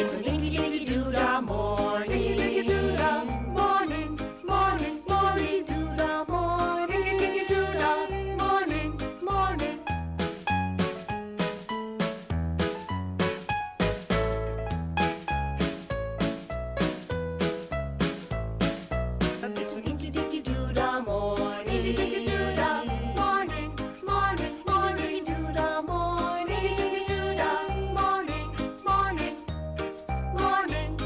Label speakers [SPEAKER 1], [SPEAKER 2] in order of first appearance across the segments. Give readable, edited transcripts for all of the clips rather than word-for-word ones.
[SPEAKER 1] It's an inky dinky doo-dah morning. Inky dinky doo-dah morning. Morning, morning, doo-dah morning. Inky dinky doo-dah morning. Morning. It's an inky dinky doo-dah morning. Inky dinky doo-dah morning. Morning, morning, doo-dah morning. Inky dinky doo-dah morning. Morning, morning.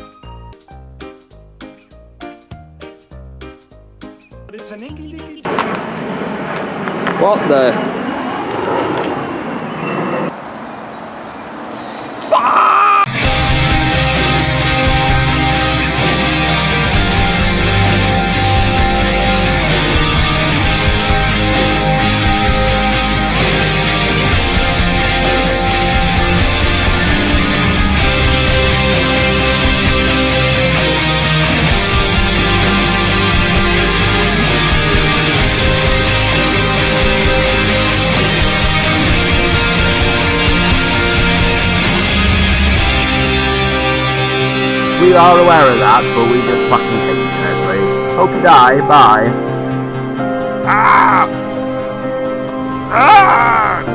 [SPEAKER 1] It's an inky dinky
[SPEAKER 2] What the? We are aware of that, but we just fucking hate it anyway. Hope you die, bye. Ah! Ah!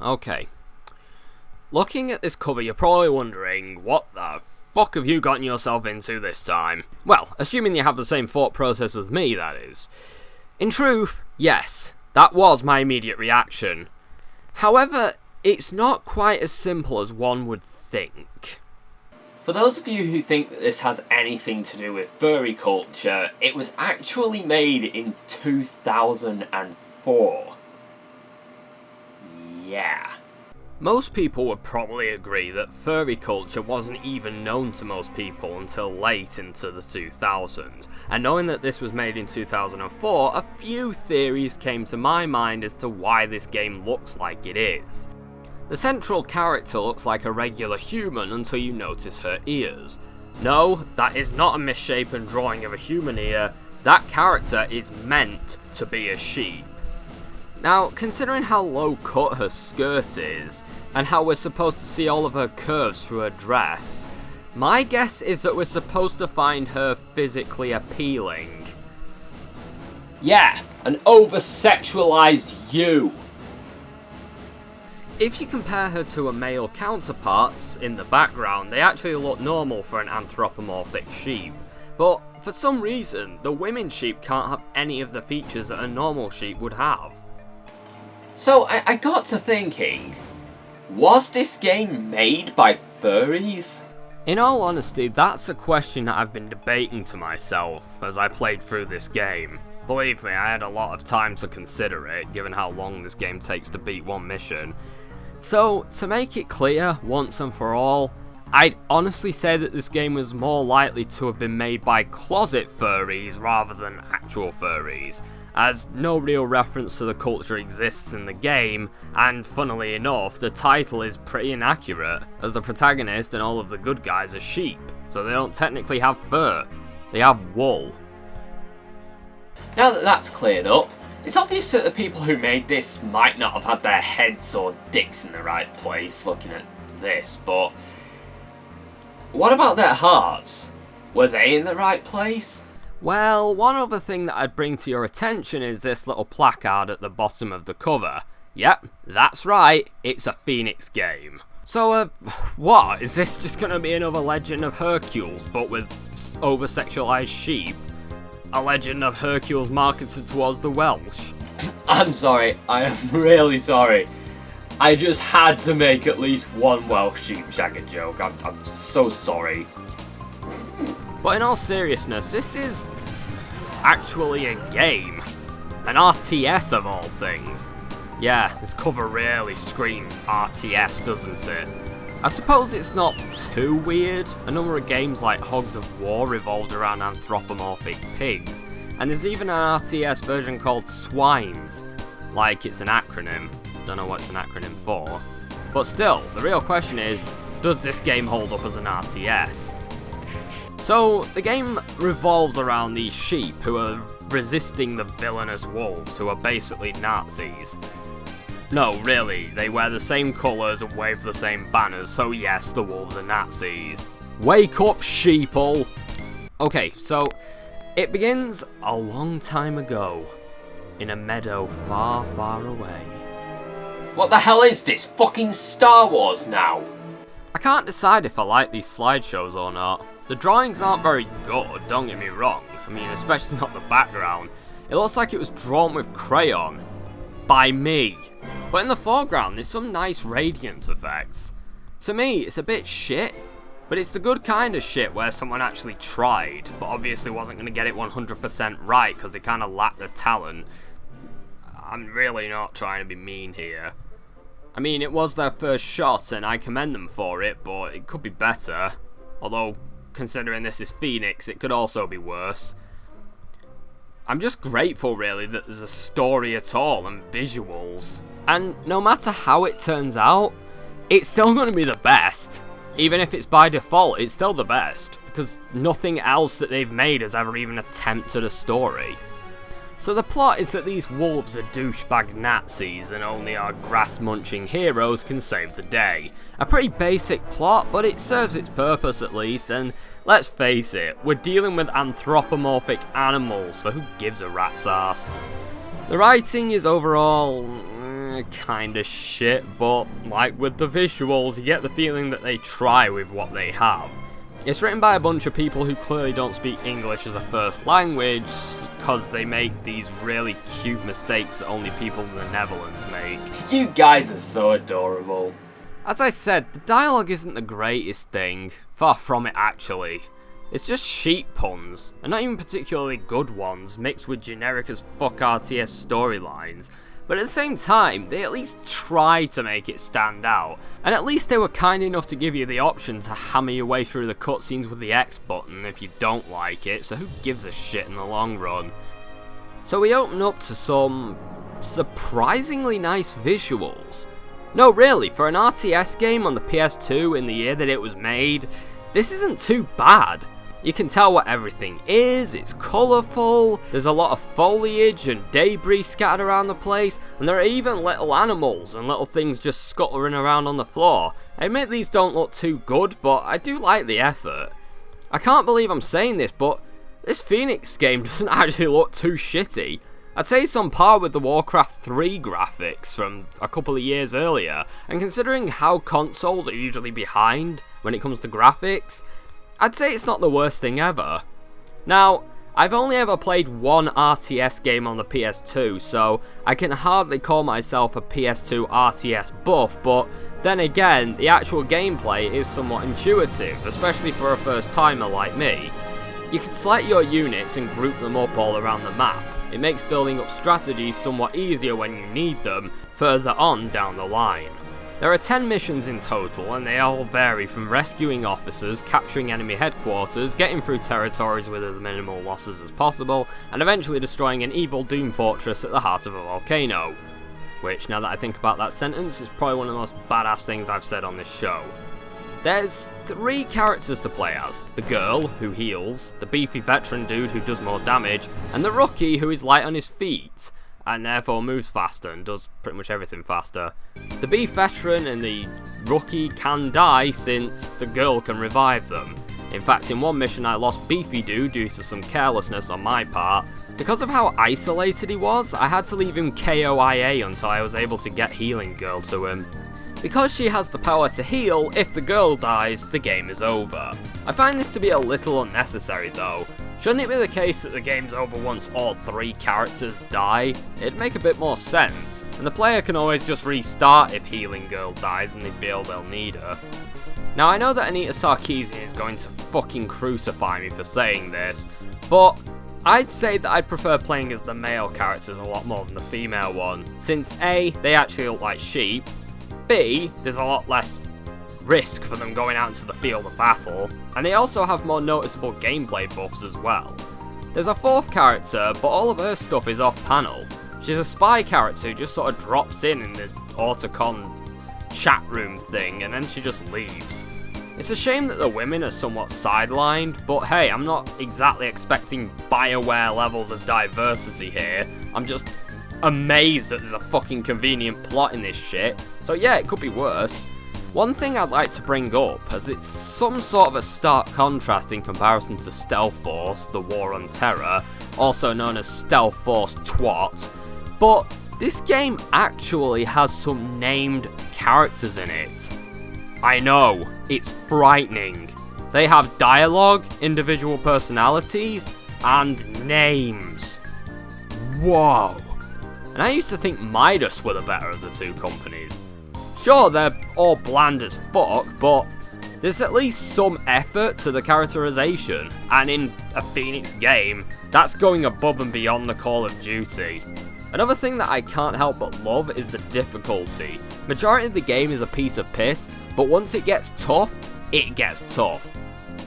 [SPEAKER 2] Okay. Looking at this cover, you're probably wondering, what the fuck have you gotten yourself into this time? Well, assuming you have the same thought process as me, that is. In truth, yes, that was my immediate reaction. However, it's not quite as simple as one would think. For those of you who think that this has anything to do with furry culture, it was actually made in 2004. Yeah. Most people would probably agree that furry culture wasn't even known to most people until late into the 2000s, and knowing that this was made in 2004, a few theories came to my mind as to why this game looks like it is. The central character looks like a regular human until you notice her ears. No, that is not a misshapen drawing of a human ear, that character is meant to be a sheep. Now, considering how low cut her skirt is, and how we're supposed to see all of her curves through her dress, my guess is that we're supposed to find her physically appealing. Yeah, an over-sexualized you. If you compare her to her male counterparts in the background, they actually look normal for an anthropomorphic sheep, but for some reason, the women sheep can't have any of the features that a normal sheep would have. So I got to thinking, was this game made by furries? In all honesty, that's a question that I've been debating to myself as I played through this game. Believe me, I had a lot of time to consider it, given how long this game takes to beat one mission. So, to make it clear, once and for all, I'd honestly say that this game was more likely to have been made by closet furries rather than actual furries, as no real reference to the culture exists in the game, and funnily enough, the title is pretty inaccurate, as the protagonist and all of the good guys are sheep, so they don't technically have fur, they have wool. Now that that's cleared up, it's obvious that the people who made this might not have had their heads or dicks in the right place looking at this, but what about their hearts? Were they in the right place? Well, one other thing that I'd bring to your attention is this little placard at the bottom of the cover. Yep, that's right, it's a Phoenix game. So, what? Is this just gonna be another Legend of Hercules, but with over-sexualized sheep? A Legend of Hercules marketed towards the Welsh? I'm sorry, I am really sorry. I just had to make at least one Welsh sheep shagger joke, I'm so sorry. But in all seriousness, this is actually a game. An RTS of all things. Yeah, this cover really screams RTS, doesn't it? I suppose it's not too weird. A number of games like Hogs of War revolved around anthropomorphic pigs, and there's even an RTS version called Swines. Like it's an acronym. Don't know what it's an acronym for. But still, the real question is, does this game hold up as an RTS? So, the game revolves around these sheep who are resisting the villainous wolves, who are basically Nazis. No, really, they wear the same colours and wave the same banners, so yes, the wolves are Nazis. Wake up, sheeple! Okay, so, it begins a long time ago, in a meadow far, far away.
[SPEAKER 3] What the hell is this? Fucking Star Wars now?
[SPEAKER 2] I can't decide if I like these slideshows or not. The drawings aren't very good, don't get me wrong. I mean, especially not the background. It looks like it was drawn with crayon. By me. But in the foreground, there's some nice radiance effects. To me, it's a bit shit. But it's the good kind of shit where someone actually tried, but obviously wasn't going to get it 100% right because they kind of lacked the talent. I'm really not trying to be mean here. I mean, it was their first shot and I commend them for it, but it could be better. Although, considering this is Phoenix, it could also be worse. I'm just grateful, really, that there's a story at all and visuals. And no matter how it turns out, it's still going to be the best. Even if it's by default, it's still the best. Because nothing else that they've made has ever even attempted a story. So the plot is that these wolves are douchebag Nazis and only our grass-munching heroes can save the day. A pretty basic plot, but it serves its purpose at least, and let's face it, we're dealing with anthropomorphic animals, so who gives a rat's ass? The writing is overall kinda shit, but like with the visuals, you get the feeling that they try with what they have. It's written by a bunch of people who clearly don't speak English as a first language, because they make these really cute mistakes that only people in the Netherlands make.
[SPEAKER 3] You guys are so adorable.
[SPEAKER 2] As I said, the dialogue isn't the greatest thing. Far from it, actually. It's just sheep puns, and not even particularly good ones, mixed with generic as fuck RTS storylines. But at the same time, they at least tried to make it stand out, and at least they were kind enough to give you the option to hammer your way through the cutscenes with the X button if you don't like it, so who gives a shit in the long run? So we open up to some surprisingly nice visuals. No, really, for an RTS game on the PS2 in the year that it was made, this isn't too bad. You can tell what everything is, it's colourful, there's a lot of foliage and debris scattered around the place, and there are even little animals and little things just scuttling around on the floor. I admit these don't look too good, but I do like the effort. I can't believe I'm saying this, but this Phoenix game doesn't actually look too shitty. I'd say it's on par with the Warcraft 3 graphics from a couple of years earlier, and considering how consoles are usually behind when it comes to graphics, I'd say it's not the worst thing ever. Now, I've only ever played one RTS game on the PS2, so I can hardly call myself a PS2 RTS buff, but then again, the actual gameplay is somewhat intuitive, especially for a first timer like me. You can select your units and group them up all around the map. It makes building up strategies somewhat easier when you need them further on down the line. There are 10 missions in total, and they all vary from rescuing officers, capturing enemy headquarters, getting through territories with as minimal losses as possible, and eventually destroying an evil doom fortress at the heart of a volcano. Which, now that I think about that sentence, is probably one of the most badass things I've said on this show. There's 3 characters to play as: the girl, who heals, the beefy veteran dude who does more damage, and the rookie who is light on his feet, and therefore moves faster and does pretty much everything faster. The beef veteran and the rookie can die since the girl can revive them. In fact, in one mission I lost Beefy Dude due to some carelessness on my part. Because of how isolated he was, I had to leave him KOIA until I was able to get Healing Girl to him. Because she has the power to heal, if the girl dies, the game is over. I find this to be a little unnecessary though. Shouldn't it be the case that the game's over once all 3 characters die? It'd make a bit more sense, and the player can always just restart if Healing Girl dies and they feel they'll need her. Now I know that Anita Sarkeesian is going to fucking crucify me for saying this, but I'd say that I'd prefer playing as the male characters a lot more than the female one, since A, they actually look like sheep, B, there's a lot less risk for them going out into the field of battle, and they also have more noticeable gameplay buffs as well. There's a fourth character, but all of her stuff is off panel. She's a spy character who just sort of drops in the Autocon chat room thing, and then she just leaves. It's a shame that the women are somewhat sidelined, but hey, I'm not exactly expecting BioWare levels of diversity here. I'm just amazed that there's a fucking convenient plot in this shit. So yeah, it could be worse. One thing I'd like to bring up, as it's some sort of a stark contrast in comparison to Stealth Force, the War on Terror, also known as Stealth Force Twat, but this game actually has some named characters in it. I know, it's frightening. They have dialogue, individual personalities, and names. Whoa. And I used to think Midas were the better of the two companies. Sure, they're all bland as fuck, but there's at least some effort to the characterization, and in a Phoenix game, that's going above and beyond the Call of Duty. Another thing that I can't help but love is the difficulty. Majority of the game is a piece of piss, but once it gets tough, it gets tough.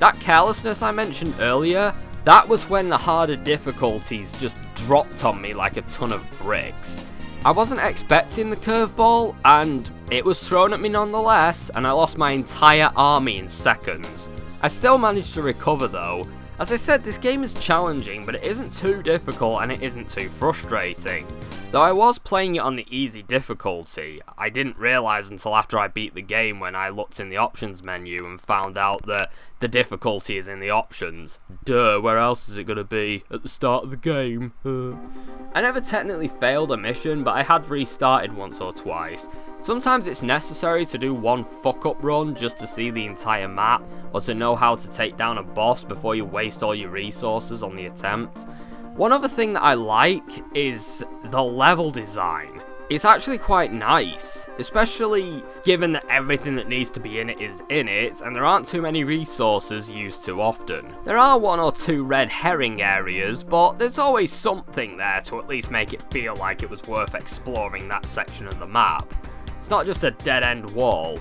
[SPEAKER 2] That carelessness I mentioned earlier, that was when the harder difficulties just dropped on me like a ton of bricks. I wasn't expecting the curveball, and it was thrown at me nonetheless, and I lost my entire army in seconds. I still managed to recover though. As I said, this game is challenging, but it isn't too difficult and it isn't too frustrating. Though I was playing it on the easy difficulty, I didn't realise until after I beat the game when I looked in the options menu and found out that the difficulty is in the options. Duh, where else is it going to be? At the start of the game? I never technically failed a mission, but I had restarted once or twice. Sometimes it's necessary to do one fuck-up run just to see the entire map, or to know how to take down a boss before you waste all your resources on the attempt. One other thing that I like is the level design. It's actually quite nice, especially given that everything that needs to be in it is in it, and there aren't too many resources used too often. There are one or two red herring areas, but there's always something there to at least make it feel like it was worth exploring that section of the map. It's not just a dead-end wall,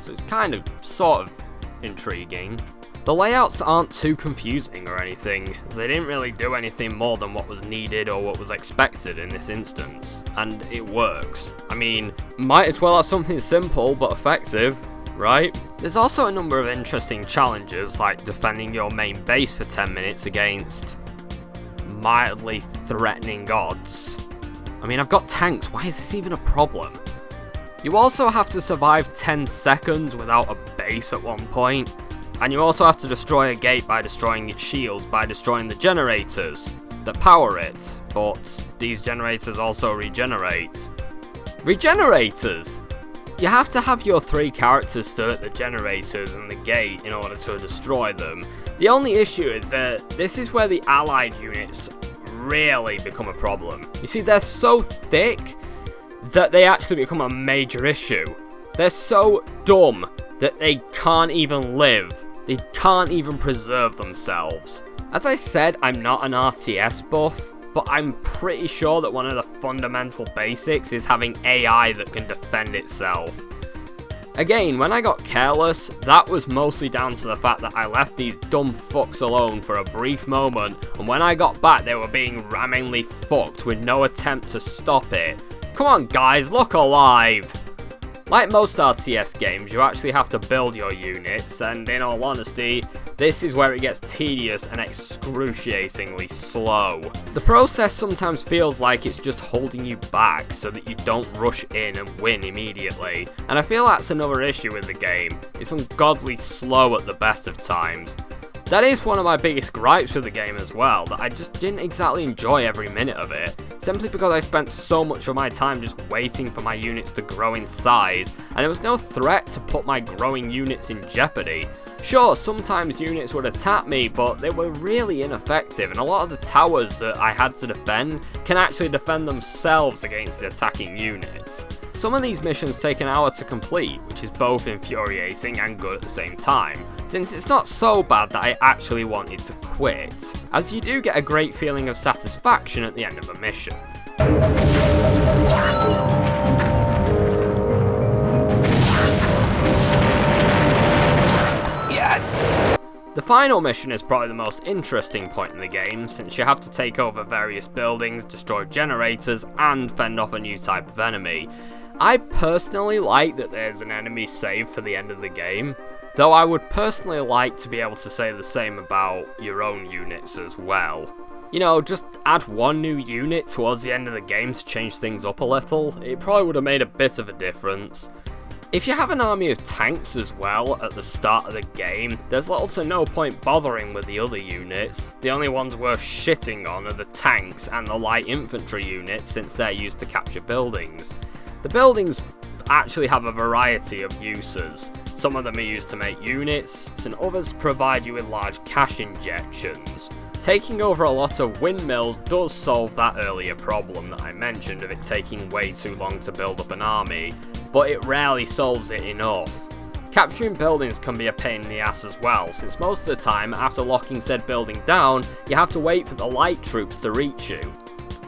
[SPEAKER 2] so it's kind of, sort of, intriguing. The layouts aren't too confusing or anything, as they didn't really do anything more than what was needed or what was expected in this instance, and it works. I mean, might as well have something simple but effective, right? There's also a number of interesting challenges, like defending your main base for 10 minutes against mildly threatening odds. I mean, I've got tanks, why is this even a problem? You also have to survive 10 seconds without a base at one point. And you also have to destroy a gate by destroying its shields, by destroying the generators that power it. But these generators also regenerate. Regenerators! You have to have your 3 characters stood at the generators and the gate in order to destroy them. The only issue is that this is where the allied units really become a problem. You see, they're so thick that they actually become a major issue. They're so dumb that they can't even live. They can't even preserve themselves. As I said, I'm not an RTS buff, but I'm pretty sure that one of the fundamental basics is having AI that can defend itself. Again, when I got careless, that was mostly down to the fact that I left these dumb fucks alone for a brief moment, and when I got back they were being rammingly fucked with no attempt to stop it. Come on guys, look alive! Like most RTS games, you actually have to build your units, and in all honesty, this is where it gets tedious and excruciatingly slow. The process sometimes feels like it's just holding you back so that you don't rush in and win immediately, and I feel that's another issue with the game. It's ungodly slow at the best of times. That is one of my biggest gripes with the game as well, that I just didn't exactly enjoy every minute of it, simply because I spent so much of my time just waiting for my units to grow in size, and there was no threat to put my growing units in jeopardy. Sure, sometimes units would attack me, but they were really ineffective, and a lot of the towers that I had to defend can actually defend themselves against the attacking units. Some of these missions take an hour to complete, which is both infuriating and good at the same time, since it's not so bad that I actually wanted to quit, as you do get a great feeling of satisfaction at the end of a mission. The final mission is probably the most interesting point in the game, since you have to take over various buildings, destroy generators, and fend off a new type of enemy. I personally like that there's an enemy save for the end of the game, though I would personally like to be able to say the same about your own units as well. You know, just add one new unit towards the end of the game to change things up a little. It probably would have made a bit of a difference. If you have an army of tanks as well at the start of the game, there's little to no point bothering with the other units. The only ones worth shitting on are the tanks and the light infantry units, since they're used to capture buildings. The buildings actually have a variety of uses. Some of them are used to make units, and others provide you with large cash injections. Taking over a lot of windmills does solve that earlier problem that I mentioned of it taking way too long to build up an army, but it rarely solves it enough. Capturing buildings can be a pain in the ass as well, since most of the time, after locking said building down, you have to wait for the light troops to reach you.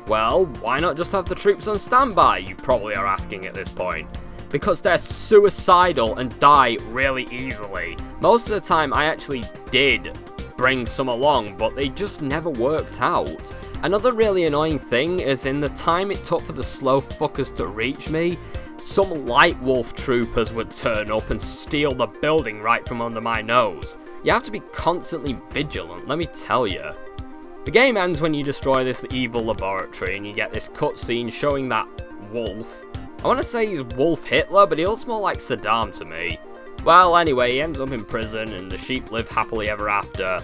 [SPEAKER 2] Well, why not just have the troops on standby, you probably are asking at this point. Because they're suicidal and die really easily. Most of the time I actually did bring some along, but they just never worked out. Another really annoying thing is in the time it took for the slow fuckers to reach me, some light wolf troopers would turn up and steal the building right from under my nose. You have to be constantly vigilant, let me tell you. The game ends when you destroy this evil laboratory and you get this cutscene showing that wolf. I want to say he's Wolf Hitler, but he looks more like Saddam to me. Well, anyway, he ends up in prison and the sheep live happily ever after,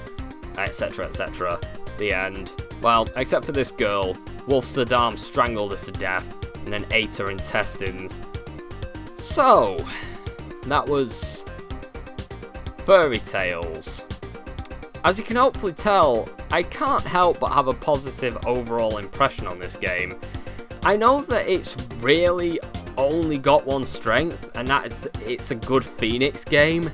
[SPEAKER 2] etc, etc. The end. Well, except for this girl. Wolf Saddam strangled her to death and then ate her intestines. So, that was Furry Tales. As you can hopefully tell, I can't help but have a positive overall impression on this game. I know that it's really only got one strength, and that is it's a good Phoenix game,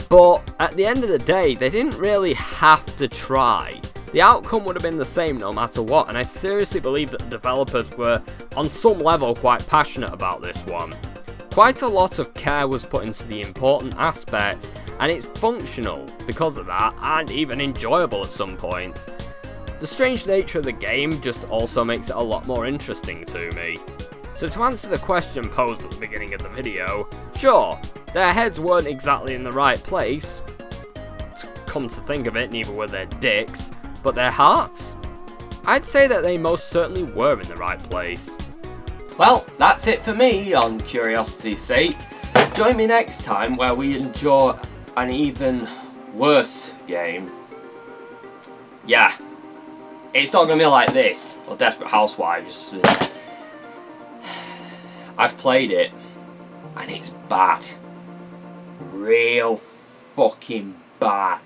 [SPEAKER 2] but at the end of the day, they didn't really have to try. The outcome would have been the same no matter what, and I seriously believe that the developers were, on some level, quite passionate about this one. Quite a lot of care was put into the important aspects, and it's functional because of that, and even enjoyable at some points. The strange nature of the game just also makes it a lot more interesting to me. So to answer the question posed at the beginning of the video, sure, their heads weren't exactly in the right place. Come to think of it, neither were their dicks, but their hearts? I'd say that they most certainly were in the right place.
[SPEAKER 3] Well, that's it for me, on curiosity's sake. Join me next time where we enjoy an even worse game. Yeah. It's not going to be like this, or Desperate Housewives. I've played it, and it's bad. Real fucking bad.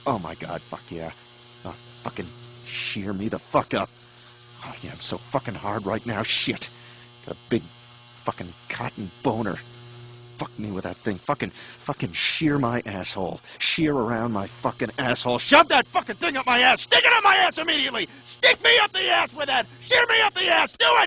[SPEAKER 4] Oh my god, fuck yeah. Oh, fucking shear me the fuck up. Oh yeah, I'm so fucking hard right now, shit. Got a big fucking cotton boner. Fuck me with that thing. Fucking shear my asshole. Shear around my fucking asshole. Shove that fucking thing up my ass. Stick it up my ass immediately. Stick me up the ass with that. Shear me up the ass. Do it!